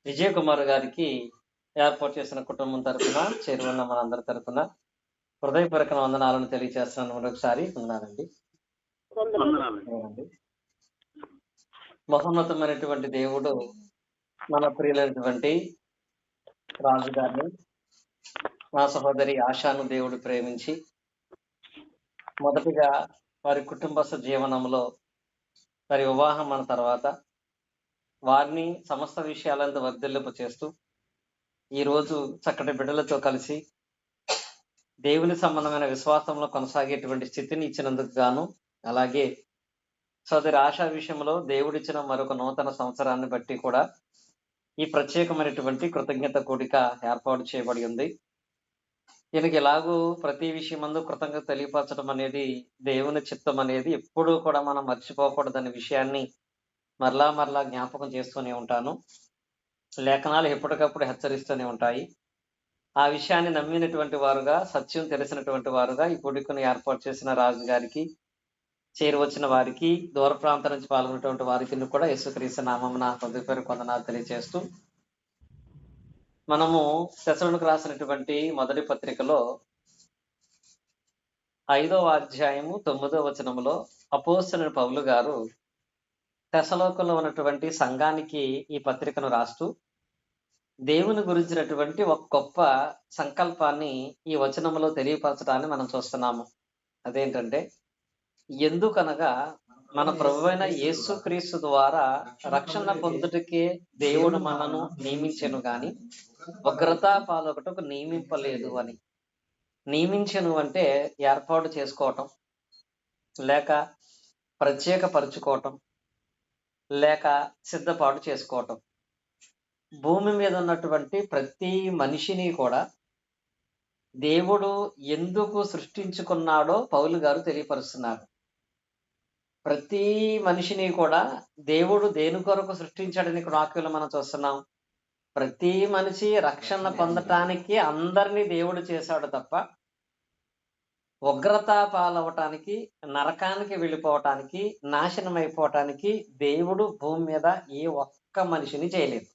విజయ్ కుమార్ గారికి ఏర్పాటు చేసిన కుటుంబం తరపున, చేరువన్న మనందరి తరపున హృదయపూర్వక వందనాలను తెలియజేస్తున్నాను. మరొకసారి ఉన్నానండి. వందనాలండి. మహోన్నతమైనటువంటి దేవుడు మన ప్రియులైనటువంటి రాజు గారిని, మా సహోదరి ఆశాను దేవుడు ప్రేమించి మొదటిగా వారి కుటుంబస్థ జీవనంలో వారి వివాహం అన్న తర్వాత వారిని సమస్త విషయాలంతా వర్ధిల్లింప చేస్తూ ఈరోజు చక్కటి బిడ్డలతో కలిసి దేవుని సంబంధమైన విశ్వాసంలో కొనసాగేటువంటి స్థితిని ఇచ్చినందుకు గాను, అలాగే సోదరి ఆశా విషయంలో దేవుడిచ్చిన మరొక నూతన సంవత్సరాన్ని బట్టి కూడా ఈ ప్రత్యేకమైనటువంటి కృతజ్ఞత కూడిక ఏర్పాటు చేయబడి ఉంది. దీనికి ఎలాగూ ప్రతి విషయమందు కృతజ్ఞత తెలియపరచడం అనేది దేవుని చిత్తం అనేది ఎప్పుడూ కూడా మనం మర్చిపోకూడదనే విషయాన్ని మరలా జ్ఞాపకం చేస్తూనే ఉంటాను. లేఖనాలు ఎప్పటికప్పుడు హెచ్చరిస్తూనే ఉంటాయి. ఆ విషయాన్ని నమ్మినటువంటి వారుగా, సత్యం తెలిసినటువంటి వారుగా ఈ కూడికను ఏర్పాటు చేసిన రాజు గారికి, చేరువచ్చిన వారికి, దూర ప్రాంతం నుంచి పాల్గొన్నటువంటి వారికి కూడా యేసుక్రీస్తు నామమున హృదయపూర్వక వందనాలు తెలియజేస్తూ, మనము తెస్సలోనికీయులకు రాసినటువంటి మొదటి పత్రికలో 5వ అధ్యాయము 9వ వచనములో అపోస్తలుడైన పౌలు గారు తెస్సలోనికలో ఉన్నటువంటి సంఘానికి ఈ పత్రికను రాస్తూ దేవుని గురించినటువంటి ఒక గొప్ప సంకల్పాన్ని ఈ వచనంలో తెలియపరచడాన్ని మనం చూస్తున్నాము. అదేంటంటే, ఎందుకనగా మన ప్రభువైన యేసుక్రీస్తు ద్వారా రక్షణ పొందుటకే దేవుడు మనను నియమించెను గాని ఉగ్రతా పాలొకటకు నియమింపలేదు అని. నియమించెను అంటే ఏర్పాటు చేసుకోవటం, లేక ప్రత్యేకపరుచుకోవటం, లేక సిద్ధపాటు చేసుకోవటం. భూమి మీద ఉన్నటువంటి ప్రతి మనిషిని కూడా దేవుడు ఎందుకు సృష్టించుకున్నాడో పౌలు గారు తెలియపరుస్తున్నారు. ప్రతి మనిషిని కూడా దేవుడు దేని కొరకు సృష్టించాడని వాక్యంలో మనం చూస్తున్నాం. ప్రతి మనిషి రక్షణ పొందటానికి అందరినీ దేవుడు చేశాడు తప్ప ఉగ్రత పాలవటానికి, నరకానికి వెళ్ళిపోవటానికి, నాశనం అయిపోవటానికి దేవుడు భూమి మీద ఏ ఒక్క మనిషిని చేయలేదు.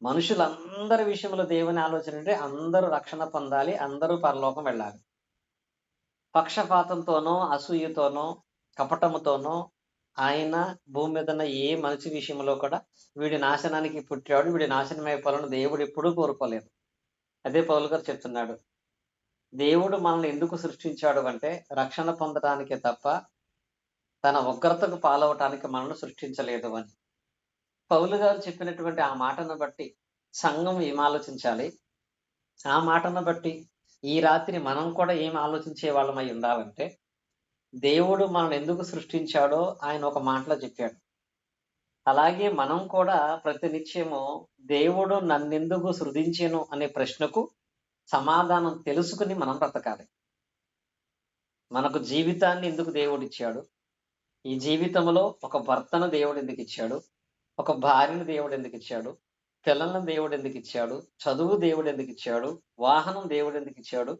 మనుషులందరి విషయంలో దేవుని ఆలోచన అంటే అందరూ రక్షణ పొందాలి, అందరూ పరలోకం వెళ్ళాలి. పక్షపాతంతోనో, అసూయతోనో, కపటముతోనో ఆయన భూమి మీద ఉన్న ఏ మనిషి విషయంలో కూడా వీడి నాశనానికి పుట్టాడు, వీడి నాశనం అయిపోవాలని దేవుడు ఎప్పుడూ కోరుకోలేదు. అదే పౌలు గారు చెప్తున్నాడు. దేవుడు మనల్ని ఎందుకు సృష్టించాడు అంటే రక్షణ పొందటానికే తప్ప తన ఉగ్రతకు పాలవటానికి మనల్ని సృష్టించలేదు అని. పౌలు గారు చెప్పినటువంటి ఆ మాటను బట్టి సంఘం ఏం ఆలోచించాలి, ఆ మాటను బట్టి ఈ రాత్రి మనం కూడా ఏం ఆలోచించే వాళ్ళమై ఉండాలంటే, దేవుడు మనల్ని ఎందుకు సృష్టించాడో ఆయన ఒక మాటలో చెప్పాడు. అలాగే మనం కూడా ప్రతి నిత్యము దేవుడు నన్నెందుకు సృజించెను అనే ప్రశ్నకు సమాధానం తెలుసుకుని మనం బ్రతకాలి. మనకు జీవితాన్ని ఎందుకు దేవుడిచ్చాడు, ఈ జీవితంలో ఒక భర్తను దేవుడు ఎందుకు ఇచ్చాడు, ఒక భార్యను దేవుడు ఎందుకు ఇచ్చాడు, పిల్లలను దేవుడు ఎందుకు ఇచ్చాడు, చదువు దేవుడు ఎందుకు ఇచ్చాడు, వాహనం దేవుడు ఎందుకు ఇచ్చాడు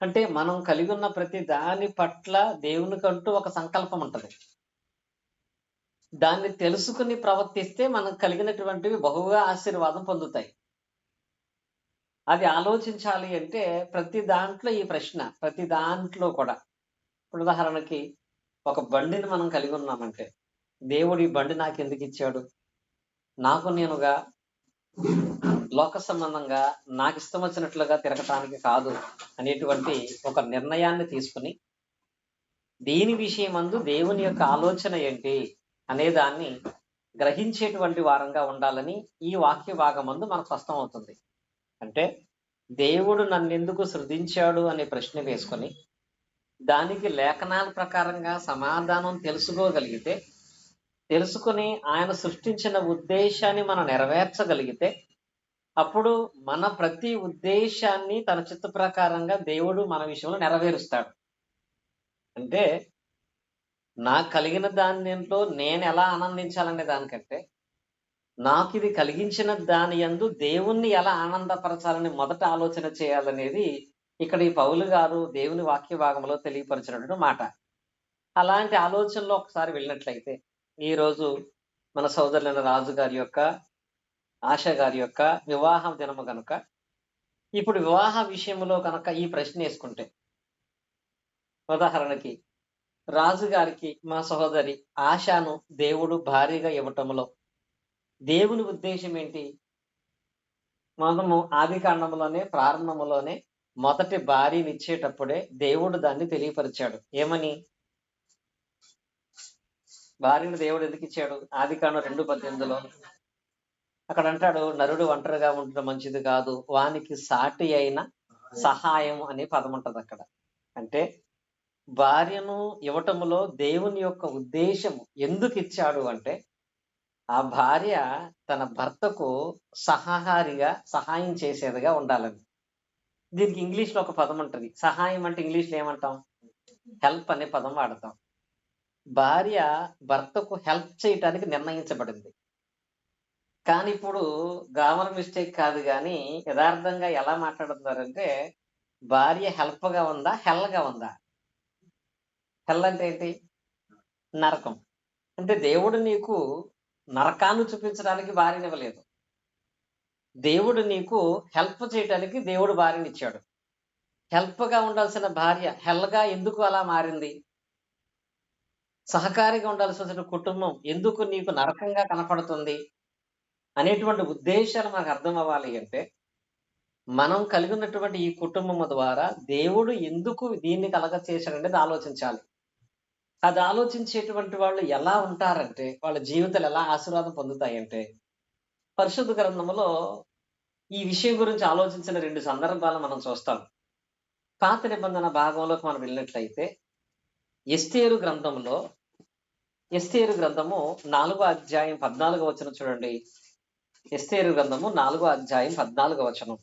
అంటే మనం కలిగి ఉన్న ప్రతి దాని పట్ల దేవునికంటూ ఒక సంకల్పం ఉంటుంది. దాన్ని తెలుసుకుని ప్రవర్తిస్తే మనకు కలిగినటువంటివి బహుగా ఆశీర్వాదం పొందుతాయి. అది ఆలోచించాలి అంటే ప్రతి దాంట్లో ఈ ప్రశ్న, ప్రతి దాంట్లో కూడా. ఇప్పుడు ఉదాహరణకి ఒక బండిని మనం కలిగి ఉన్నామంటే దేవుడు ఈ బండి నాకు ఎందుకు ఇచ్చాడు, నాకు నేనుగా లోక సంబంధంగా నాకు ఇష్టం వచ్చినట్లుగా తిరగటానికి కాదు అనేటువంటి ఒక నిర్ణయాన్ని తీసుకుని దీని విషయమందు దేవుని యొక్క ఆలోచన ఏంటి అనే దాన్ని గ్రహించేటువంటి వారంగా ఉండాలని ఈ వాక్య భాగమందు మనకు స్పష్టం అవుతుంది. అంటే దేవుడు నన్నెందుకు సృజించాడు అనే ప్రశ్న వేసుకొని దానికి లేఖనాల ప్రకారంగా సమాధానం తెలుసుకోగలిగితే, తెలుసుకుని ఆయన సృష్టించిన ఉద్దేశాన్ని మనం నెరవేర్చగలిగితే అప్పుడు మన ప్రతి ఉద్దేశాన్ని తన చిత్త ప్రకారంగా దేవుడు మన విషయంలో నెరవేరుస్తాడు. అంటే నాకు కలిగిన దానిలో నేను ఎలా ఆనందించాలనే దానికంటే నాకు ఇది కలిగించిన దాని యందు దేవుణ్ణి ఎలా ఆనందపరచాలని మొదట ఆలోచన చేయాలనేది ఇక్కడ ఈ పౌలు గారు దేవుని వాక్య భాగంలో తెలియపరిచినటువంటి మాట. అలాంటి ఆలోచనలో ఒకసారి వెళ్ళినట్లయితే ఈరోజు మన సోదరులైన రాజు గారి యొక్క ఆశ గారి యొక్క వివాహ దినము కనుక ఇప్పుడు వివాహ విషయంలో కనుక ఈ ప్రశ్న వేసుకుంటే, ఉదాహరణకి రాజుగారికి మా సహోదరి ఆశాను దేవుడు భారీగా ఇవ్వటంలో దేవుని ఉద్దేశం ఏంటి? మనము ఆది కాండంలోనే ప్రారంభంలోనే మొదటి భార్యని ఇచ్చేటప్పుడే దేవుడు దాన్ని తెలియపరిచాడు. ఏమని? భార్యను దేవుడు ఎందుకు ఇచ్చాడు? ఆది కాండం 2:18లో అక్కడ అంటాడు, నరుడు ఒంటరిగా ఉండడం మంచిది కాదు, వానికి సాటి అయిన సహాయం అనే పదం ఉంటది అక్కడ. అంటే భార్యను ఇవ్వటములో దేవుని యొక్క ఉద్దేశం ఎందుకు ఇచ్చాడు అంటే, ఆ భార్య తన భర్తకు సహాయం చేసేదిగా ఉండాలని. దీనికి ఇంగ్లీష్ లో ఒక పదం ఉంటది. సహాయం అంటే ఇంగ్లీష్ లో ఏమంటాం? హెల్ప్ అనే పదం వాడతాం. భార్య భర్తకు హెల్ప్ చేయటానికి నిర్ణయించబడింది. కానీ ఇప్పుడు గ్రామర్ మిస్టేక్ కాదు కానీ యథార్థంగా ఎలా మాట్లాడుతున్నారంటే, భార్య హెల్ప్ గా ఉందా, హెల్ గా ఉందా? హెల్ అంటే ఏంటి? నరకం. అంటే దేవుడు నీకు నరకాన్ని చూపించడానికి భార్యనివ్వలేదు. దేవుడు నీకు హెల్ప్ చేయటానికి దేవుడు భార్యనిచ్చాడు. హెల్ప్ గా ఉండాల్సిన భార్య హెల్ గా ఎందుకు అలా మారింది? సహకారిగా ఉండాల్సిన కుటుంబం ఎందుకు నీకు నరకంగా కనపడుతుంది అనేటువంటి ఉద్దేశాలు మనకు అర్థం అవ్వాలి అంటే, మనం కలిగి ఉన్నటువంటి ఈ కుటుంబము ద్వారా దేవుడు ఎందుకు దీన్ని కలగ చేశాడనేది ఆలోచించాలి. అది ఆలోచించేటువంటి వాళ్ళు ఎలా ఉంటారంటే, వాళ్ళ జీవితాలు ఎలా ఆశీర్వాదం పొందుతాయంటే, పరిశుద్ధ గ్రంథములో ఈ విషయం గురించి ఆలోచించిన 2 సందర్భాలు మనం చూస్తాం. పాత నిబంధన భాగంలోకి మనం వెళ్ళినట్లయితే ఎస్తేరు గ్రంథము 4వ అధ్యాయం 14వ వచనం చూడండి. ఎస్తేరు గ్రంథము 4వ అధ్యాయం 14వ వచనం.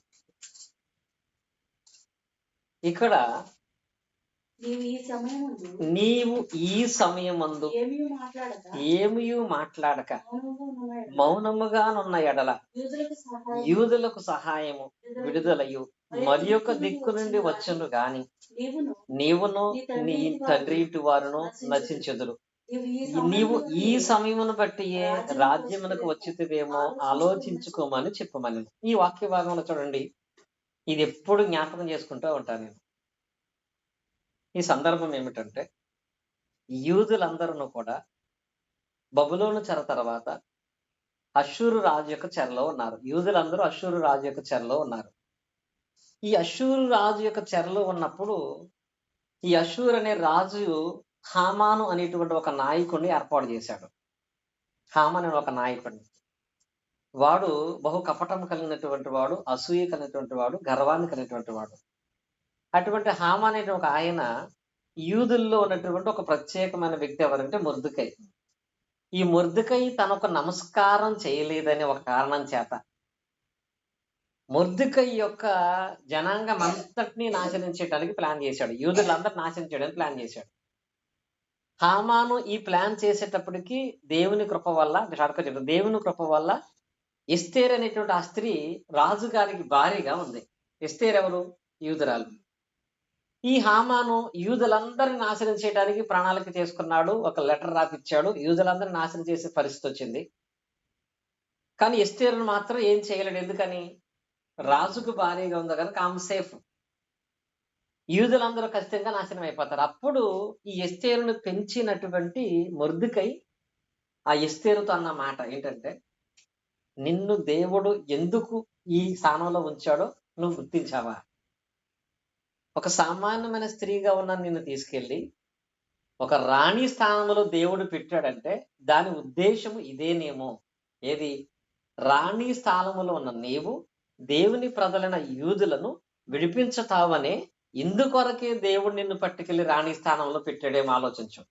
ఇక్కడ నీవు ఈ సమయమందు ఏమీ మాట్లాడక మౌనముగానున్న ఎడల యూదులకు సహాయము విడుదలయు మరి యొక్క దిక్కు నుండి వచ్చును గాని నీవును నీ తండ్రి ఇంటి వారును నశించెదరు. నీవు ఈ సమయమును బట్టియే రాజ్యమునకు వచ్చితివేమో ఆలోచించుకోమని చెప్పమని. ఈ వాక్య భాగంలో చూడండి, ఇది ఎప్పుడు జ్ఞాపకం చేసుకుంటూ ఉంటాను నేను. ఈ సందర్భం ఏమిటంటే, యూదులందరూ కూడా బబులోను చెర తర్వాత అష్షూరు రాజు యొక్క చెరలో ఉన్నారు. యూదులందరూ అష్షూరు రాజు యొక్క చెరలో ఉన్నారు. ఈ అష్షూరు రాజు యొక్క చెరలో ఉన్నప్పుడు ఈ అష్షూర్ అనే రాజు హామాను అనేటువంటి ఒక నాయకుడిని ఏర్పాటు చేశాడు. హామాన్ అనే ఒక నాయకుడిని. వాడు బహు కపటం కలిగినటువంటి వాడు, అసూయ కలిగినటువంటి వాడు, గర్వాన్ని కలిగినటువంటి వాడు. అటువంటి హామాన్ అనే ఒక ఆయన యూదుల్లో ఉన్నటువంటి ఒక ప్రత్యేకమైన వ్యక్తి ఎవరంటే మొర్దెకై. ఈ మొర్దెకై తనొక నమస్కారం చేయలేదనే ఒక కారణం చేత మొర్దెకై యొక్క జనాంగం అంతటినీ నాశనం చేయడానికి ప్లాన్ చేశాడు. యూదులందరూ నాశనం చేయడానికి ప్లాన్ చేశాడు. హామాను ఈ ప్లాన్ చేసేటప్పటికి దేవుని కృప వల్ల ఎస్తేర్ అనేటువంటి ఆ స్త్రీ రాజుగారికి భార్యగా ఉంది. ఎస్తేర్ ఎవరు? యూదురాలు. ఈ హామాను యూదులందరిని నాశనం చేయడానికి ప్రణాళిక చేసుకున్నాడు. ఒక లెటర్ రాపిచ్చాడు. యూదులందరిని నాశనం చేసే పరిస్థితి వచ్చింది. కానీ ఎస్తేరును మాత్రం ఏం చేయలేడు. ఎందుకని? రాజుకు భార్యగా ఉంది కనుక ఆమె సేఫ్. యూదులందరూ ఖచ్చితంగా నాశనం అయిపోతారు. అప్పుడు ఈ ఎస్తేరును పెంచినటువంటి మొర్దెకై ఆ ఎస్తేరుతో అన్న మాట ఏంటంటే, నిన్ను దేవుడు ఎందుకు ఈ స్థానంలో ఉంచాడో నువ్వు గుర్తించావా? ఒక సామాన్యమైన స్త్రీగా ఉన్న నిన్ను తీసుకెళ్ళి ఒక రాణి స్థానంలో దేవుడు పెట్టాడంటే దాని ఉద్దేశము ఇదేనేమో. ఏది? రాణి స్థానంలో ఉన్న నీవు దేవుని ప్రజలైన యూదులను విడిపించుతావనే ఇందుకొరకే దేవుడు నిన్ను పట్టుకెళ్ళి రాణి స్థానంలో పెట్టాడేమో ఆలోచించు.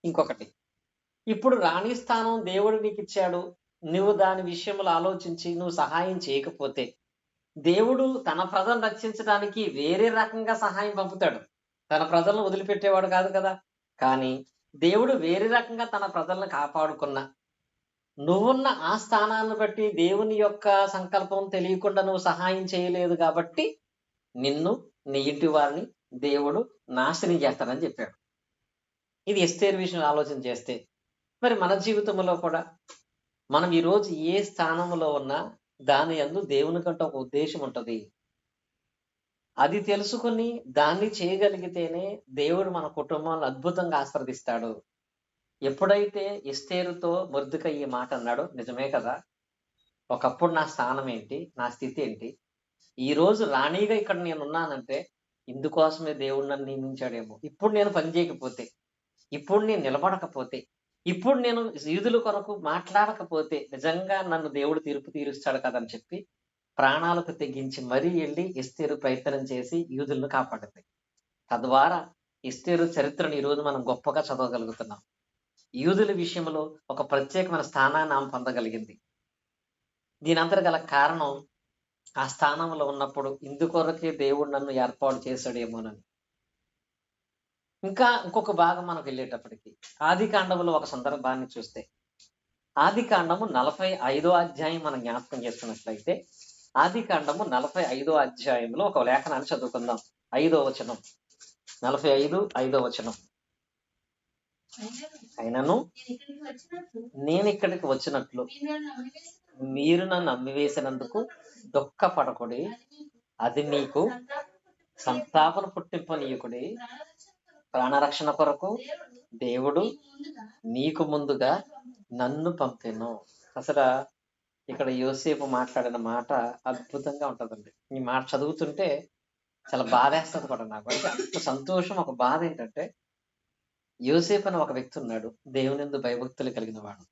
ఇంకొకటి, ఇప్పుడు రాణి స్థానం దేవుడు నీకు ఇచ్చాడు, నువ్వు దాని విషయంలో ఆలోచించి నువ్వు సహాయం చేయకపోతే దేవుడు తన ప్రజలను రక్షించడానికి వేరే రకంగా సహాయం పంపుతాడు. తన ప్రజలను వదిలిపెట్టేవాడు కాదు కదా. కానీ దేవుడు వేరే రకంగా తన ప్రజలను కాపాడుకున్నా నువ్వున్న ఆ స్థానాన్ని బట్టి దేవుని యొక్క సంకల్పం తెలియకుండా నువ్వు సహాయం చేయలేదు కాబట్టి నిన్ను, నీ ఇంటి వారిని దేవుడు నాశనం చేస్తాడని చెప్పాడు. ఇది ఎస్తేరు విషయం ఆలోచన చేస్తే, మరి మన జీవితంలో కూడా మనం ఈరోజు ఏ స్థానంలో ఉన్నా దాని యందు దేవుని కంటే ఒక ఉద్దేశం ఉంటది. అది తెలుసుకొని దాన్ని చేయగలిగితేనే దేవుడు మన కుటుంబాలను అద్భుతంగా ఆశీర్వదిస్తాడు. ఎప్పుడైతే ఎస్తేరుతో మొర్దెకై ఈ మాట అన్నాడో నిజమే కదా! ఒకప్పుడు నా స్థానం ఏంటి? నా స్థితి ఏంటి? ఈరోజు రాణిగా ఇక్కడ నేనున్నానంటే ఇందుకోసమే దేవుడు నన్ను నియమించాడేమో. ఇప్పుడు నేను పని చేయకపోతే, ఇప్పుడు నేను నిలబడకపోతే, ఇప్పుడు నేను యూదుల కొరకు మాట్లాడకపోతే నిజంగా నన్ను దేవుడు తీర్పు తీరుస్తాడు కదని చెప్పి ప్రాణాలకు తెగించి మరీ ఎళ్లి ఎస్తేరు ప్రయత్నం చేసి యూదులను కాపాడింది. తద్వారా ఎస్తేరు చరిత్రను ఈరోజు మనం గొప్పగా చదవగలుగుతున్నాం. యూదుల విషయంలో ఒక ప్రత్యేకమైన స్థానాన్ని ఆమె పొందగలిగింది. దీనంతట గల కారణం ఆ స్థానంలో ఉన్నప్పుడు ఇందుకొరకే దేవుడు నన్ను ఏర్పాటు చేశాడేమోనని. ఇంకా ఇంకొక భాగం మనకు వెళ్ళేటప్పటికి ఆదికాండములో ఒక సందర్భాన్ని చూస్తే ఆదికాండము 45వ అధ్యాయం మనం జ్ఞాపకం చేసుకున్నట్లయితే ఆదికాండము 45వ అధ్యాయంలో ఒక లేఖనాన్ని చదువుకుందాం. 5వ వచనం. 45 వచనం. అయినను నేను ఇక్కడికి వచ్చినట్లు మీరు నన్ను అమ్మివేసినందుకు దుఃఖపడకుడి, అది మీకు సంతాపన పుట్టింపనీయకుడి. ప్రాణరక్షణ కొరకు దేవుడు నీకు ముందుగా నన్ను పంపెను. అసలు ఇక్కడ యోసేపు మాట్లాడిన మాట అద్భుతంగా ఉంటదండి. ఈ మాట చదువుతుంటే చాలా బాధేస్తుంది కూడా నాకు. అంటే అంత సంతోషం, ఒక బాధ ఏంటంటే యోసేపు అని ఒక వ్యక్తి ఉన్నాడు, దేవునియందు భయభక్తులు కలిగిన వాడు.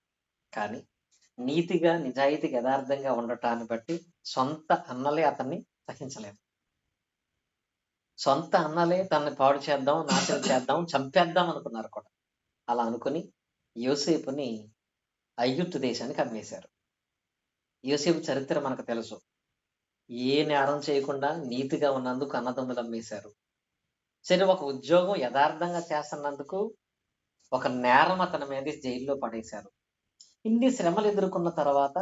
కానీ నీతిగా, నిజాయితీగా, యథార్థంగా ఉండటాన్ని బట్టి సొంత అన్నలే అతన్ని సహించలేదు. సొంత అన్నలే తనని పాడు చేద్దాం, నాశనం చేద్దాం, చంపేద్దాం అనుకున్నారు కూడా. అలా అనుకుని యోసేపుని ఐగుప్తు దేశానికి అమ్మేశారు. యోసేపు చరిత్ర మనకు తెలుసు. ఏ నేరం చేయకుండా నీతిగా ఉన్నందుకు అన్నదమ్ములు అమ్మేశారు. సరే, ఒక ఉద్యోగం యథార్థంగా చేస్తున్నందుకు ఒక నేరం అతని మీద జైల్లో పడేశారు. ఇన్ని శ్రమలు ఎదుర్కొన్న తర్వాత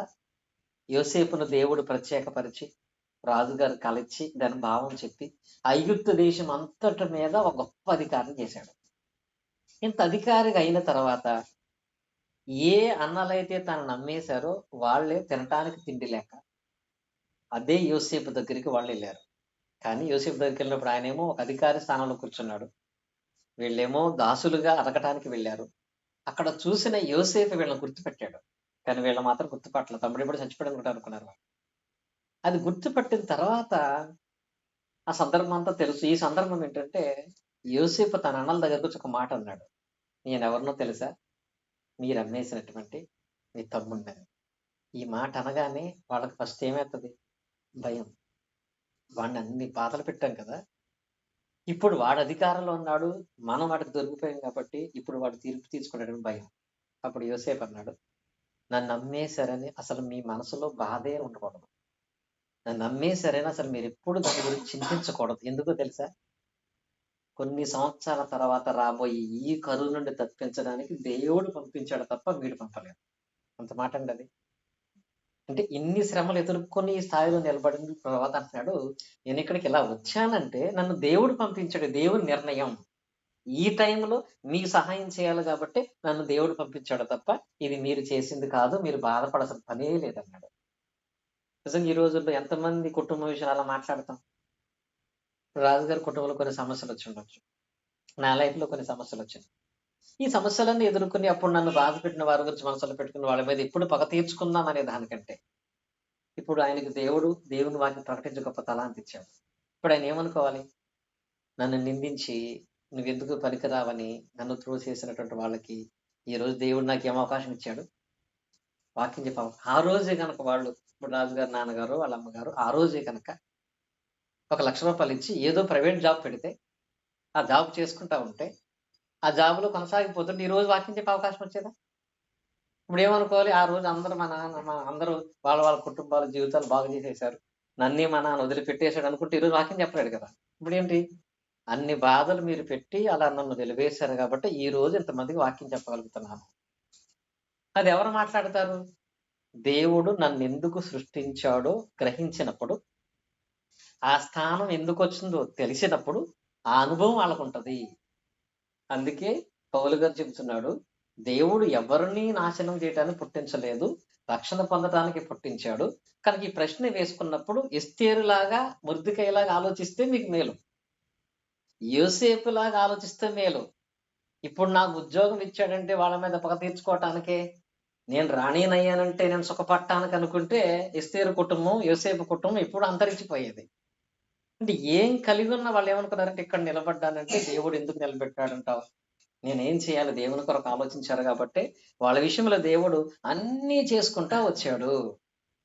యోసేపును దేవుడు ప్రత్యేకపరిచి రాజుగారు కలిచ్చి దాని భావం చెప్పి ఐగుప్తు దేశం అంతటి మీద ఒక గొప్ప అధికారం చేశాడు. ఇంత అధికారిగా అయిన తర్వాత ఏ అన్నలైతే తనను నమ్మేశారో వాళ్ళే తినటానికి తిండి లేక అదే యోసేపు దగ్గరికి వాళ్ళు వెళ్ళారు. కానీ యోసేపు దగ్గరికి వెళ్ళినప్పుడు ఆయనేమో ఒక అధికారి స్థానంలో కూర్చున్నాడు, వీళ్ళేమో దాసులుగా అడగటానికి వెళ్ళారు. అక్కడ చూసిన యోసేపు వీళ్ళని గుర్తుపెట్టాడు, కానీ వీళ్ళ మాత్రం గుర్తుపట్టలేదు. తమ్ముడు ఇప్పుడు చచ్చిపోయాడు అనుకున్నారు. అది గుర్తుపట్టిన తర్వాత ఆ సందర్భం అంతా తెలుసు. ఈ సందర్భం ఏంటంటే యోసేపు తన అన్నల దగ్గరకు వచ్చి ఒక మాట అన్నాడు, నేనెవరినో తెలుసా? మీరు అమ్మేసినటువంటి మీ తమ్ముడిని. ఈ మాట అనగానే వాళ్ళకి ఫస్ట్ ఏమవుతుంది? భయం. వాడిని అన్ని బాధలు పెట్టాం కదా, ఇప్పుడు వాడు అధికారంలో ఉన్నాడు, మనం వాడికి దొరికిపోయాం కాబట్టి ఇప్పుడు వాడు తీర్పు తీసుకున్నాడని భయం. అప్పుడు యోసేపు అన్నాడు, నన్ను నమ్మేశారని అసలు మీ మనసులో బాధే ఉండకూడదు. నన్ను నమ్మేశారని అసలు మీరు ఎప్పుడు దాని గురించి చింతించకూడదు. ఎందుకో తెలుసా? కొన్ని సంవత్సరాల తర్వాత రాబోయే ఈ కరువు నుండి తప్పించడానికి దేవుడు పంపించాడు తప్ప వీడు పంపలేదు. అంత మాట అండి అది. అంటే ఇన్ని శ్రమలు ఎదుర్కొని ఈ స్థాయిలో నిలబడిన తర్వాత అంటున్నాడు, నేను ఇక్కడికి ఇలా వచ్చానంటే నన్ను దేవుడు పంపించాడు, దేవుని నిర్ణయం. ఈ టైంలో మీకు సహాయం చేయాలి కాబట్టి నన్ను దేవుడు పంపించాడు తప్ప ఇది మీరు చేసింది కాదు, మీరు బాధపడాల్సిన పనే లేదన్నాడు. నిజంగా ఈ రోజుల్లో ఎంతమంది కుటుంబ విషయాలు అలా మాట్లాడతాం. రాజుగారి కుటుంబంలో కొన్ని సమస్యలు వచ్చి ఉండొచ్చు, నా లైఫ్ లో కొన్ని సమస్యలు వచ్చాయి. ఈ సమస్యలన్నీ ఎదుర్కొని అప్పుడు నన్ను బాధ పెట్టిన వారి గురించి మనసులో పెట్టుకుని వాళ్ళ మీద ఎప్పుడు పగ తీర్చుకుందాం అనే దానికంటే ఇప్పుడు ఆయనకు దేవుని వాక్యం ప్రకటించే గొప్ప తలాంతి ఇచ్చాడు. ఇప్పుడు ఆయన ఏమనుకోవాలి? నన్ను నిందించి నువ్వెందుకు పనికిరావని నన్ను త్రోసేసినటువంటి వాళ్ళకి ఈ రోజు దేవుడు నాకు ఏం అవకాశం ఇచ్చాడు? వాక్యం చెప్పావు. ఆ రోజే కనుక వాళ్ళు, ఇప్పుడు రాజుగారు నాన్నగారు వాళ్ళ అమ్మగారు ఆ రోజే కనుక ₹1,00,000 ఇచ్చి ఏదో ప్రైవేట్ జాబ్ పెడితే ఆ జాబ్ చేసుకుంటా ఉంటే ఆ జాబ్ లో కొనసాగిపోతుంటే ఈ రోజు వాక్యం చెప్పే అవకాశం వచ్చేదా? ఇప్పుడు ఏమనుకోవాలి? ఆ రోజు అందరూ మా నాన్న అందరూ వాళ్ళ వాళ్ళ కుటుంబాల జీవితాలు బాగు చేసేశారు, నన్నే మా నాన్న వదిలిపెట్టేశాడు అనుకుంటే ఈరోజు వాక్యం చెప్పలేడు కదా. ఇప్పుడు ఏంటి? అన్ని బాధలు మీరు పెట్టి అలా నన్ను వెలివేశారు కాబట్టి ఈ రోజు ఇంతమందికి వాక్యం చెప్పగలుగుతున్నాను. అది ఎవరు మాట్లాడతారు? దేవుడు నన్ను ఎందుకు సృష్టించాడో గ్రహించినప్పుడు, ఆ స్థానం ఎందుకు వచ్చిందో తెలిసినప్పుడు ఆ అనుభవం వాళ్ళకు ఉంటది. అందుకే పౌలు గారు చెబుతున్నాడు, దేవుడు ఎవరిని నాశనం చేయటానికి పుట్టించలేదు, రక్షణ పొందడానికి పుట్టించాడు. కనుక ఈ ప్రశ్న వేసుకున్నప్పుడు ఎస్తేరులాగా, మొర్దెకైలాగా ఆలోచిస్తే మీకు మేలు. యోసేపులాగా ఆలోచిస్తే మేలు. ఇప్పుడు నాకు ఉద్యోగం ఇచ్చాడంటే వాళ్ళ మీద పగ తీర్చుకోవటానికే, నేను రాణినయ్యానంటే నేను సుఖపడటానికి అనుకుంటే ఎస్తేరు కుటుంబం, యోసేపు కుటుంబం ఎప్పుడు అంతరించిపోయేది. అంటే ఏం కలిగి ఉన్న వాళ్ళు ఏమనుకున్నారంటే, ఇక్కడ నిలబడ్డానంటే దేవుడు ఎందుకు నిలబెట్టాడంటావు? నేనేం చేయాలి? దేవుని కొరకు ఆలోచించారు కాబట్టి వాళ్ళ విషయంలో దేవుడు అన్నీ చేసుకుంటా వచ్చాడు.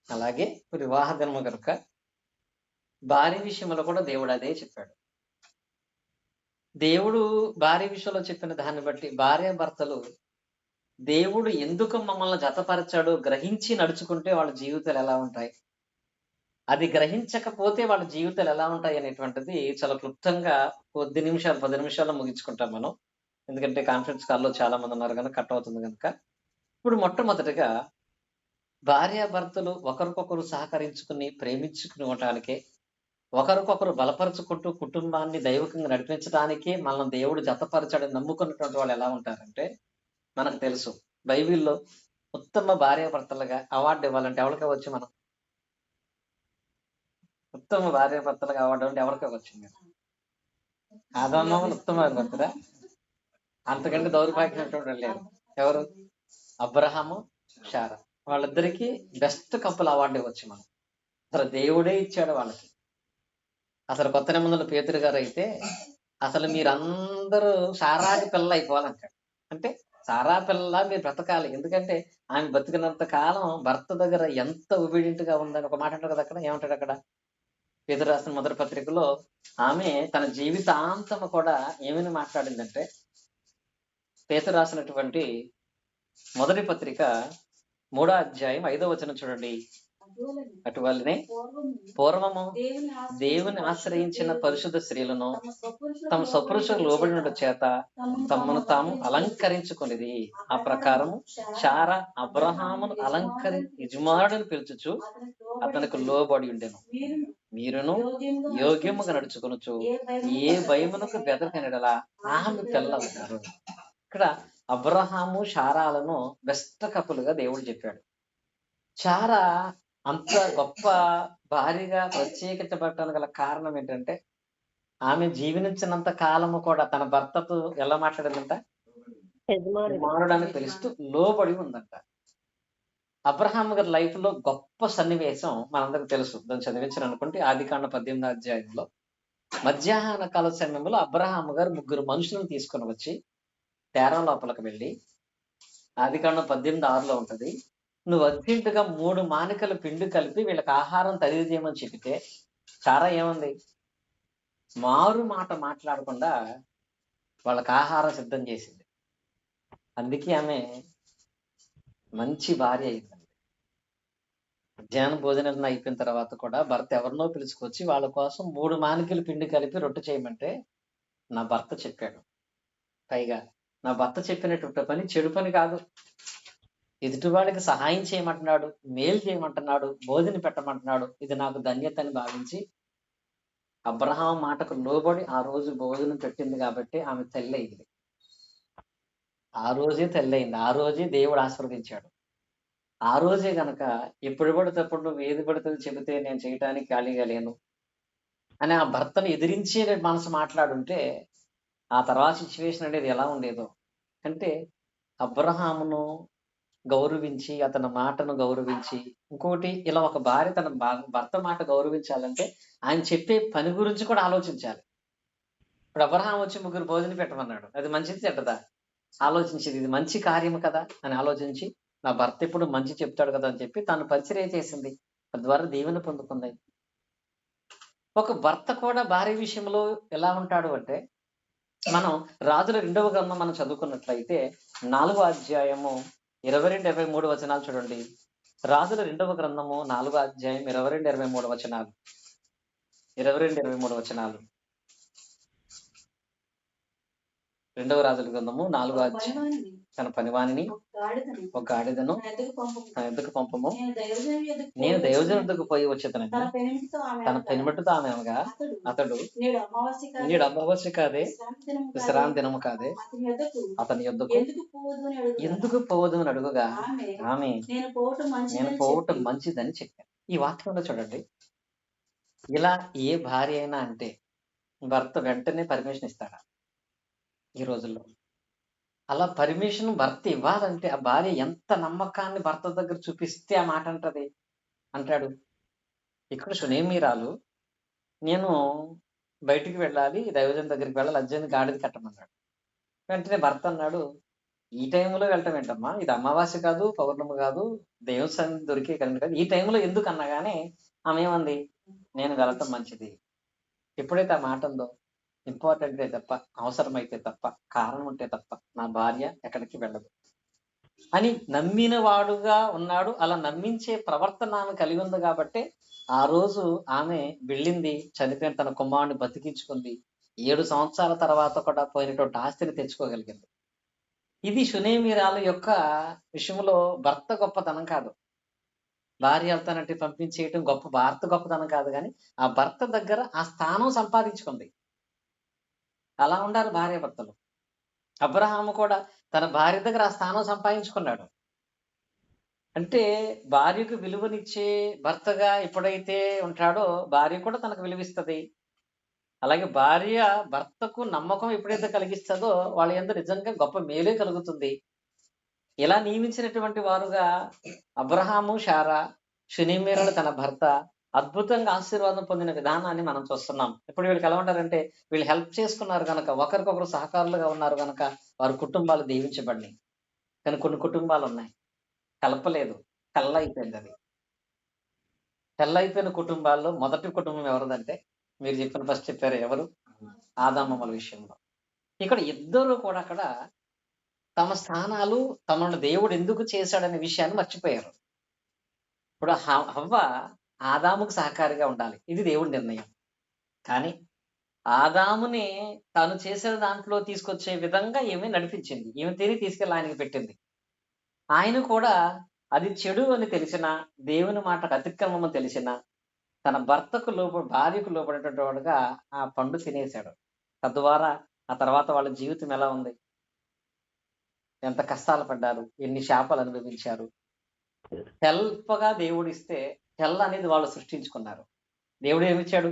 అలాగే వివాహ దినము గనుక భార్య విషయంలో కూడా దేవుడు అదే చెప్పాడు. దేవుడు భార్య విషయంలో చెప్పిన దాన్ని బట్టి భార్యాభర్తలు దేవుడు ఎందుకు మమ్మల్ని జతపరిచాడో గ్రహించి నడుచుకుంటే వాళ్ళ జీవితాలు ఎలా ఉంటాయి, అది గ్రహించకపోతే వాళ్ళ జీవితాలు ఎలా ఉంటాయి అనేటువంటిది చాలా క్లుప్తంగా 10 నిమిషాల్లో ముగించుకుంటాం మనం. ఎందుకంటే కాన్ఫరెన్స్ కాల్‌లో చాలా మంది ఉన్నారు గనుక కట్ అవుతుంది గనుక. ఇప్పుడు మొట్టమొదటిగా భార్యాభర్తలు ఒకరికొకరు సహకరించుకుని, ప్రేమించుకుని ఉండటానికే, ఒకరికొకరు బలపరుచుకుంటూ కుటుంబాన్ని దైవికంగా నడిపించడానికే మనల్ని దేవుడు జతపరిచాడని నమ్ముకున్నటువంటి వాళ్ళు ఎలా ఉంటారంటే, మనకు తెలుసు బైబిల్‌లో ఉత్తమ భార్యాభర్తలుగా అవార్డు ఇవ్వాలంటే ఎవరికివ్వచ్చు మనం? ఉత్తమ భార్యాభర్తలుగా అవార్డు అంటే ఎవరికివ్వచ్చు మీరు? ఆదాము అవ్వలు ఉత్తమ భార్యాభర్తలా? అంతకంటే దౌర్భాగ్యమైనటువంటి వాళ్ళు లేరు. ఎవరు? అబ్రహాము, శారా. వాళ్ళిద్దరికీ బెస్ట్ కపుల్ అవార్డు ఇవ్వచ్చు మనం. అసలు దేవుడే ఇచ్చాడు వాళ్ళకి. అసలు కొత్త నిబంధనలో పేతురు గారు అయితే అసలు మీరందరూ సారాకి పిల్లలు అయిపోవాలంటాడు. అంటే సారా పిల్లలా మీరు బ్రతకాలి. ఎందుకంటే ఆమె బతికినంత కాలం భర్త దగ్గర ఎంత ఒబీడియంట్ గా ఉందని ఒక మాట అంటారు కదా అక్కడ. ఏమంటాడు అక్కడ? పేతురు రాసిన మొదటి పత్రికలో ఆమె తన జీవితాంతం కూడా ఏమని మాట్లాడిందంటే, పేతురు రాసినటువంటి మొదటి పత్రిక 3వ అధ్యాయం 5వ వచనం చూడండి. అటువలనే పూర్వము దేవుని ఆశ్రయించిన పరిశుద్ధ స్త్రీలను తమ స్వపురుషులకు లోబడిన చేత తమను తాము అలంకరించుకునేది. ఆ ప్రకారము శారా అబ్రహామును యజమానుడని పిలుచుచు అతనికి లోబడి ఉండెను. మీరును యోగ్యముగా నడుచుకొనుచు ఏ భయమునకు బెదరకనెడలా ఆమె పిల్లలున్నారు. ఇక్కడ అబ్రహాము శారాలను బెస్ట్ కపులుగా దేవుడు చెప్పాడు. శారా అంత గొప్ప భార్యగా ప్రత్యేకించబడటానికి గల కారణం ఏంటంటే, ఆమె జీవించినంత కాలము కూడా తన భర్తతో ఎలా మాట్లాడిందంట? యజమానుడని పిలుస్తూ లోబడి ఉందంట. అబ్రహాం గారి లైఫ్ లో గొప్ప సన్నివేశం మనందరికి తెలుసు. దాన్ని చదివించాను అనుకుంటే ఆదికాండ 18వ అధ్యాయంలో మధ్యాహ్న కాల సమయంలో అబ్రహాం గారు 3 మనుషులను తీసుకొని వచ్చి తేరా లోపలికి వెళ్ళి, ఆదికాండం 18:6లో ఉంటది, నువ్వు అర్జెంటుగా 3 మానికల పిండి కలిపి వీళ్ళకి ఆహారం తెలియజేయమని చెబితే చారా ఏముంది? మారు మాట మాట్లాడకుండా వాళ్ళకి ఆహారం సిద్ధం చేసింది. అందుకే ఆమె మంచి భార్య అయిందండి. మధ్యాహ్నం భోజనం అయిపోయిన తర్వాత కూడా భర్త ఎవరినో పిలుచుకొచ్చి వాళ్ళ కోసం 3 మానికల పిండి కలిపి రొట్టె చేయమంటే నా భర్త చెప్పాడు. పైగా నా భర్త చెప్పినటువంటి పని చెడు పని కాదు. ఎదుటి వాళ్ళకి సహాయం చేయమంటున్నాడు, మేలు చేయమంటున్నాడు, భోజనం పెట్టమంటున్నాడు. ఇది నాకు ధన్యత అని భావించి అబ్రహాం మాటకు లోబడి ఆ రోజు భోజనం పెట్టింది కాబట్టి ఆమె తల్లయింది. ఆ రోజే తల్లయింది. ఆ రోజే దేవుడు ఆశీర్వదించాడు. ఆ రోజే గనక ఎప్పుడు పడితే అప్పుడు నువ్వు ఏది పడితే చెబితే నేను చేయటానికి ఖాళీగా లేను అని ఆ భర్తను ఎదిరించే మనసు మాట్లాడుంటే ఆ తర్వాత సిచ్యువేషన్ అనేది ఎలా ఉండేదో. అంటే అబ్రహామును గౌరవించి, అతని మాటను గౌరవించి, ఇంకోటి ఇలా ఒక భార్య తన భర్త మాట గౌరవించాలంటే ఆయన చెప్పే పని గురించి కూడా ఆలోచించాలి. ఇప్పుడు అబ్రహాం వచ్చి 3 భోజనం పెట్టమన్నాడు. అది మంచిది చెడ్డదా? ఆలోచించింది. ఇది మంచి కార్యము కదా అని ఆలోచించి, నా భర్త ఎప్పుడు మంచి చెప్తాడు కదా అని చెప్పి తాను పరిచర్య చేసింది. తద్వారా దీవెన పొందుకుంది. ఒక భర్త కూడా భార్య విషయంలో ఎలా ఉంటాడు అంటే, మనం రాజుల 2వ గ్రంథం మనం చదువుకున్నట్లయితే 4వ అధ్యాయము 22, 23 వచనాలు చూడండి. రాజుల 2వ గ్రంథము 4వ అధ్యాయం 22, 23 వచనాలు. 22, 23 వచనాలు. రెండవ రాజుల గ్రంథము 4వ అధ్యాయం. తన పనివానిని ఒక గాడిదను తన ఎద్దుకు పంపము, నేను దైవజనుడి యొద్దకు పోయి వచ్చేదనని తన పెనిమిటితో ఆమె అనగా, అతడు నేడు అమావాస్య కాదే, విశ్రాంతి దినము కాదే, అతని యొద్దకు ఎందుకు పోవదు అని అడుగుగా ఆమె నేను పోవటం మంచిదని చెప్పాను. ఈ వాక్యంలో చూడండి, ఇలా ఏ భార్య అయినా అంటే భర్త వెంటనే పర్మిషన్ ఇస్తాడా ఈ రోజుల్లో? అలా పర్మిషన్ భర్త ఇవ్వాలంటే ఆ భార్య ఎంత నమ్మకాన్ని భర్త దగ్గర చూపిస్తే ఆ మాట అంటాడు. ఇక్కడ సునేమీరాలు, నేను బయటికి వెళ్ళాలి, దైవజన్ దగ్గరికి వెళ్ళాలి, అర్జెంట్ గాడిద కట్టమన్నాడు. వెంటనే భర్త అన్నాడు, ఈ టైంలో వెళ్ళటం ఏంటమ్మా, ఇది అమావాస్య కాదు, పౌర్ణమి కాదు, దేవుని సన్నిధి దొరికే కరెంట్ కాదు, ఈ టైంలో ఎందుకు అన్నా కానీ ఆమె ఏమంది, నేను వెళ్ళటం మంచిది. ఎప్పుడైతే ఆ మాట ఉందో, ఇంపార్టెంట్ అయితే తప్ప, అవసరమైతే తప్ప, కారణం ఉంటే తప్ప నా భార్య ఎక్కడికి వెళ్ళదు అని నమ్మిన వాడుగా ఉన్నాడు. అలా నమ్మించే ప్రవర్తన ఆమె కలిగి ఉంది కాబట్టి ఆ రోజు ఆమె వెళ్ళింది, చనిపోయిన తన కుమారుని బతికించుకుంది, 7 సంవత్సరాల తర్వాత కూడా పోయినటువంటి ఆస్తిని తెచ్చుకోగలిగింది. ఇది షునేమీరాలు యొక్క విషయంలో భర్త గొప్పతనం కాదు, భార్య వెళ్తానంటే పంపించేయటం భర్త గొప్పతనం కాదు, కానీ ఆ భర్త దగ్గర ఆ స్థానం సంపాదించుకుంది. అలా ఉండాలి భార్య భర్తలు. అబ్రహాము కూడా తన భార్య దగ్గర ఆ స్థానం సంపాదించుకున్నాడు. అంటే భార్యకు విలువనిచ్చే భర్తగా ఎప్పుడైతే ఉంటాడో భార్య కూడా తనకు విలువిస్తుంది. అలాగే భార్య భర్తకు నమ్మకం ఎప్పుడైతే కలిగిస్తుందో వాళ్ళ యందు నిజంగా గొప్ప మేలే కలుగుతుంది. ఇలా నియమించినటువంటి వారుగా అబ్రహాము, శారా, షునేమీరాలు తన భర్త అద్భుతంగా ఆశీర్వాదం పొందిన విధానాన్ని మనం చూస్తున్నాం. ఇప్పుడు వీళ్ళకి ఎలా ఉంటారంటే, వీళ్ళు హెల్ప్ చేసుకున్నారు కనుక, ఒకరికొకరు సహకారులుగా ఉన్నారు కనుక వారి కుటుంబాలు దీవించబడినాయి. కానీ కొన్ని కుటుంబాలు ఉన్నాయి కలపలేదు, తెల్లైపోయింది. అది తెల్లైపోయిన కుటుంబాల్లో మొదటి కుటుంబం ఎవరిదంటే, మీరు చెప్పిన ఫస్ట్ చెప్పారు ఎవరు, ఆదామమ్మల విషయంలో. ఇక్కడ ఇద్దరు కూడా అక్కడ తమ స్థానాలు, తమను దేవుడు ఎందుకు చేశాడనే విషయాన్ని మర్చిపోయారు. ఇప్పుడు హవ్వ ఆదాముకు సహకారిగా ఉండాలి, ఇది దేవుడి నిర్ణయం. కానీ ఆదాముని తాను చేసిన దాంట్లో తీసుకొచ్చే విధంగా ఈమె నడిపించింది, ఈమె తిరిగి తీసుకెళ్ళి ఆయనకి పెట్టింది. ఆయన కూడా అది చెడు అని తెలిసిన, దేవుని మాటకు అతిక్రమం తెలిసిన, తన భర్తకు భార్యకు లోపడేటువంటి వాడుగా ఆ పండు తినేశాడు. తద్వారా ఆ తర్వాత వాళ్ళ జీవితం ఎలా ఉంది, ఎంత కష్టాలు పడ్డారు, ఎన్ని శాపాలు అనుభవించారు. హెల్ప్గా దేవుడు ఇస్తే హెల్ అనేది వాళ్ళు సృష్టించుకున్నారు. దేవుడు ఏమిచ్చాడు,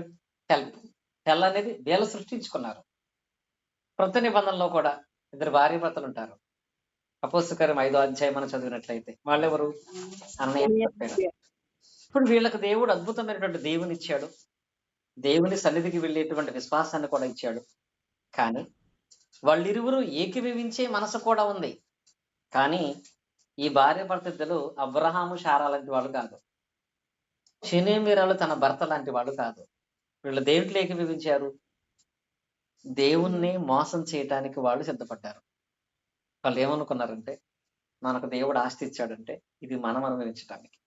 హెల్ అనేది వీళ్ళు సృష్టించుకున్నారు. కృత నిబంధనలో కూడా ఇద్దరు భార్య భర్తలు ఉంటారు. అపోస్తలకార్యం 5వ అధ్యాయం మనం చదివినట్లయితే వాళ్ళెవరు, అన్నయ్య. ఇప్పుడు వీళ్ళకి దేవుడు అద్భుతమైనటువంటి దేవుని ఇచ్చాడు, దేవుని సన్నిధికి వెళ్ళేటువంటి విశ్వాసాన్ని కూడా ఇచ్చాడు. కానీ వాళ్ళిరువురు ఏకీభవించే మనసు కూడా ఉంది. కానీ ఈ భార్య భర్త ఇద్దరు అబ్రహాము, శారా లాంటి వాళ్ళు కాదు, షునేమీరాలు తన భర్త లాంటి వాళ్ళు కాదు. వీళ్ళు దేంట్లో ఏకీభవించారు, దేవుణ్ణి మోసం చేయటానికి వాళ్ళు సిద్ధపడ్డారు. వాళ్ళు ఏమనుకున్నారంటే, మనకు దేవుడు ఆస్తి ఇచ్చాడంటే ఇది మనం అనుభవించడానికి,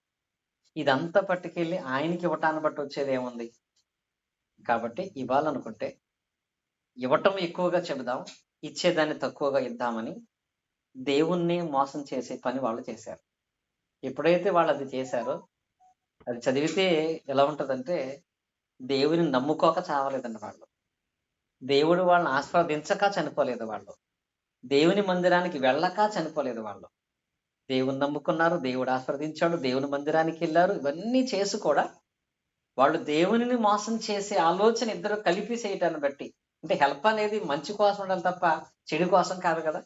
ఇదంతా పట్టుకెళ్ళి ఆయనకి ఇవ్వటాన్ని బట్టి వచ్చేది ఏముంది, కాబట్టి ఇవ్వాలనుకుంటే ఇవ్వటం ఎక్కువగా చెబుదాం, ఇచ్చేదాన్ని తక్కువగా ఇద్దామని దేవుణ్ణి మోసం చేసే పని వాళ్ళు చేశారు. ఎప్పుడైతే వాళ్ళు అది చేశారో, అది చదివితే ఎలా ఉంటదంటే, దేవుని నమ్ముకోక చావలేదండి వాళ్ళు, దేవుడు వాళ్ళని ఆస్వాదించక చనిపోలేదు వాళ్ళు, దేవుని మందిరానికి వెళ్ళక చనిపోలేదు వాళ్ళు. దేవుని నమ్ముకున్నారు, దేవుడు ఆస్వాదించాడు, దేవుని మందిరానికి వెళ్ళారు. ఇవన్నీ చేసి కూడా వాళ్ళు దేవునిని మోసం చేసే ఆలోచన ఇద్దరు కలిపి చేయటాన్ని బట్టి, అంటే హెల్ప్ అనేది మంచి కోసం ఉండాలి తప్ప చెడు కోసం కాదు కదా.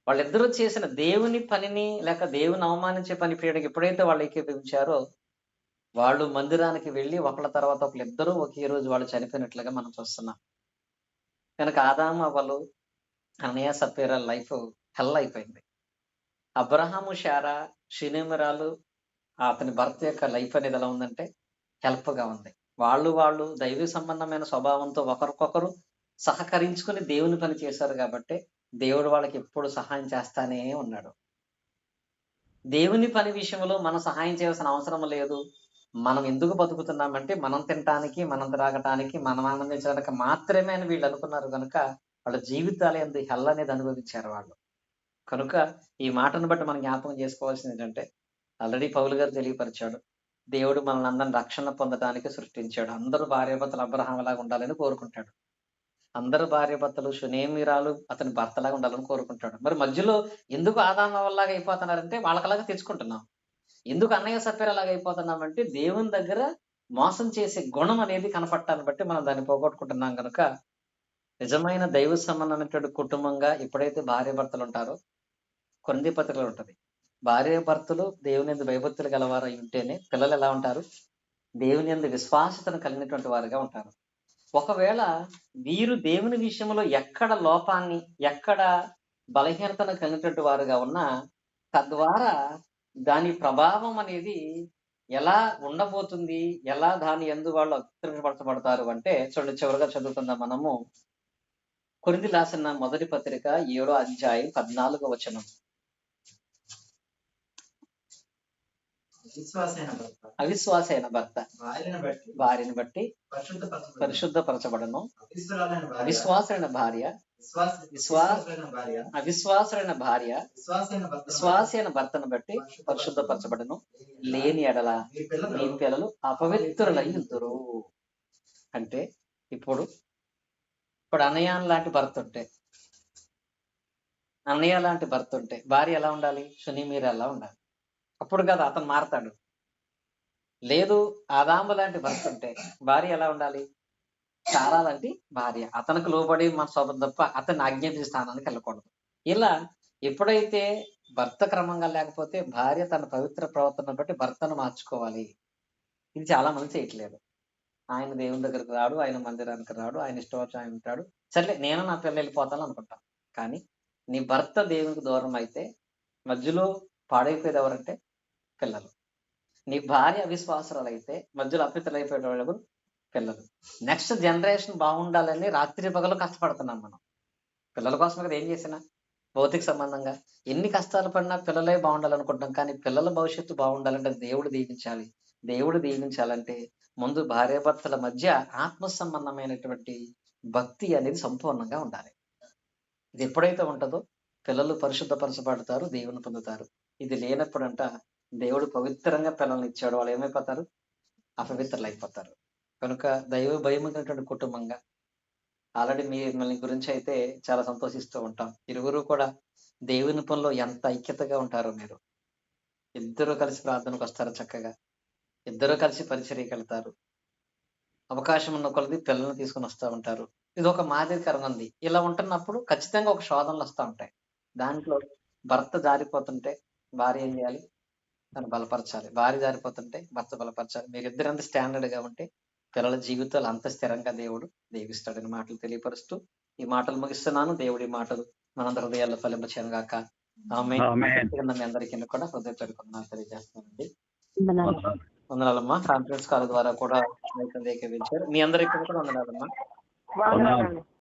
వాళ్ళిద్దరూ చేసిన దేవుని పనిని లేక దేవుని అవమానించే పని చేయడానికి ఎప్పుడైతే వాళ్ళు ఏకీభవించారో, వాళ్ళు మందిరానికి వెళ్ళి ఒకళ్ళ తర్వాత ఒకళ్ళు ఇద్దరు ఒకే రోజు వాళ్ళు చనిపోయినట్లుగా మనం చూస్తున్నాం. కనుక ఆదాము అవ్వలు, అన్నయ్య సప్పేరా లైఫ్ హెల్ అయిపోయింది. అబ్రహాము, శారా, షునేమీరాలు అతని భర్త యొక్క లైఫ్ అనేది ఎలా ఉందంటే హెల్ప్గా ఉంది. వాళ్ళు దైవ సంబంధమైన స్వభావంతో ఒకరికొకరు సహకరించుకుని దేవుని పని చేశారు కాబట్టి దేవుడు వాళ్ళకి ఎప్పుడు సహాయం చేస్తానే ఉన్నాడు. దేవుని పని విషయంలో మనం సహాయం చేయాల్సిన అవసరం లేదు. మనం ఎందుకు బతుకుతున్నామంటే మనం తినటానికి, మనం త్రాగటానికి, మనం ఆనందించడానికి మాత్రమే అని వీళ్ళు అనుకున్నారు కనుక వాళ్ళ జీవితాల యందు హెల్ అనేది అనుభవించారు వాళ్ళు. కనుక ఈ మాటను బట్టి మనం జ్ఞాపకం చేసుకోవాల్సింది ఏంటంటే, ఆల్రెడీ పౌలు గారు తెలియపరిచాడు. దేవుడు మనల్ని అందరిని రక్షణ పొందడానికి సృష్టించాడు. అందరూ భార్యాభర్తలు అబ్రహాములాగా ఉండాలని కోరుకుంటాడు. అందరు భార్యాభర్తలు షునేమీరాలు అతని భర్తలాగా ఉండాలని కోరుకుంటాడు. మరి మధ్యలో ఎందుకు ఆదాము అవ్వలాగా అయిపోతున్నారంటే వాళ్ళకలాగా తెచ్చుకుంటున్నాం. ఎందుకు అన్నయ్య సప్యరలాగా అయిపోతున్నామంటే దేవుని దగ్గర మోసం చేసే గుణం అనేది కనపడటాన్ని బట్టి మనం దాన్ని పోగొట్టుకుంటున్నాం గనుక, నిజమైన దైవ సంబంధమైనటువంటి కుటుంబంగా ఎప్పుడైతే భార్యాభర్తలు ఉంటారో, కొరింథీ పత్రికలో ఉంటది. భార్యాభర్తలు దేవుని యందు భయభక్తులు గలవారై ఉంటేనే పిల్లలు ఎలా ఉంటారు? దేవుని యందు విశ్వాసతను కలిగినటువంటి వారుగా ఉంటారు. ఒకవేళ వీరు దేవుని విషయంలో ఎక్కడ లోపాన్ని, ఎక్కడ బలహీనతను కలిగినటువంటి వారుగా ఉన్నా, తద్వారా దాని ప్రభావం అనేది ఎలా ఉండబోతుంది? ఎలా దాని యందు వాళ్ళు అభివృద్ధిపరచబడతారు అంటే, చూడండి చివరగా చదువుకుందాం మనము. కొరింథీ రాసిన మొదటి పత్రిక 7వ అధ్యాయం 14వ వచనం. అవిశ్వాసైన భర్త భార్యను బట్టి పరిశుద్ధపరచబడను. అవిశ్వాసైన భార్య అవిశ్వాసైన భార్య విశ్వాసైన భర్తను బట్టి పరిశుద్ధపరచబడను. లేని ఎడల మీ పిల్లలు అపవిత్రులై ఉందురు. అంటే ఇప్పుడు అన్నయ్య లాంటి భర్త ఉంటే, అన్నయ్య లాంటి భర్త ఉంటే భార్య ఎలా ఉండాలి? షునీమీర ఎలా ఉండాలి? అప్పుడు కదా అతను మారతాడు. లేదు ఆదాము లాంటి భర్త ఉంటే భార్య ఎలా ఉండాలి? సారా లాంటి భార్య. అతనికి లోబడి మన శోభం తప్ప అతన్ని ఆజ్ఞాపించే స్థానానికి వెళ్ళకూడదు. ఇలా ఎప్పుడైతే భర్త క్రమంగా లేకపోతే భార్య తన పవిత్ర ప్రవర్తన బట్టి భర్తను మార్చుకోవాలి. ఇది చాలా మంది చేయట్లేదు. ఆయన దేవుని దగ్గరకు రాడు, ఆయన మందిరానికి రాడు, ఆయన ఇష్టం వచ్చి ఆయన ఉంటాడు. సర్లే నేను నా పిల్లలు వెళ్ళిపోతాను అనుకుంటాం. కానీ నీ భర్త దేవునికి దూరం అయితే మధ్యలో పాడైపోయేది ఎవరంటే పిల్లలు. నీ భార్య అవిశ్వాసరాలు అయితే మధ్యలో అపితలైపోయే వాళ్ళు పిల్లలు. నెక్స్ట్ జనరేషన్ బాగుండాలని రాత్రి పగలు కష్టపడుతున్నాం మనం. పిల్లల కోసం కదా ఏం చేసినా భౌతిక సంబంధంగా ఎన్ని కష్టాలు పడినా పిల్లలే బాగుండాలనుకుంటాం. కానీ పిల్లల భవిష్యత్తు బాగుండాలంటే దేవుడు దీవించాలి. దేవుడు దీవించాలంటే ముందు భార్యాభర్తల మధ్య ఆత్మ సంబంధమైనటువంటి భక్తి అనేది సంపూర్ణంగా ఉండాలి. ఇది ఎప్పుడైతే ఉంటుందో పిల్లలు పరిశుద్ధపరచబడతారు, దేవుని పొందుతారు. ఇది లేనప్పుడంట దేవుడు పవిత్రంగా పిల్లల్ని ఇచ్చాడు, వాళ్ళు ఏమైపోతారు? అపవిత్రులు అయిపోతారు. కనుక దైవ భయమైనటువంటి కుటుంబంగా ఆల్రెడీ మిమ్మల్ని గురించి అయితే చాలా సంతోషిస్తూ ఉంటాం. ఇరువురు కూడా దేవుని పనిలో ఎంత ఐక్యతగా ఉంటారో మీరు. ఇద్దరు కలిసి ప్రార్థనకు వస్తారు, చక్కగా ఇద్దరు కలిసి పరిచర్యకి వెళ్తారు. అవకాశం ఉన్న కొలది పిల్లల్ని తీసుకుని వస్తూ ఉంటారు. ఇది ఒక మాదిరికరంగా ఉంది. ఇలా ఉంటున్నప్పుడు ఖచ్చితంగా ఒక శోధనలు వస్తూ ఉంటాయి. దాంట్లో భర్త జారిపోతుంటే భార్య ఏం చేయాలి? తను బలపరచాలి. భార్య జారిపోతుంటే భర్త బలపరచాలి. మీరిద్దరు ఎంత స్టాండర్డ్ గా ఉంటే పిల్లల జీవితాలు అంత స్థిరంగా దేవుడు దీవిస్తాడని మాటలు తెలియపరుస్తూ ఈ మాటలు ముగిస్తున్నాను. దేవుడి మాటలు మనందరి హృదయాల్లో ఫలింపచేయను గాక. ఆమేన్. మీ అందరికీ కూడా హృదయపూర్వకంగా తెలియజేస్తానండి. వందనాలమ్మా. కాన్ఫరెన్స్ కాల్ ద్వారా కూడా ఏకీభవించారు. మీ అందరికీ కూడా వందనాలమ్మా.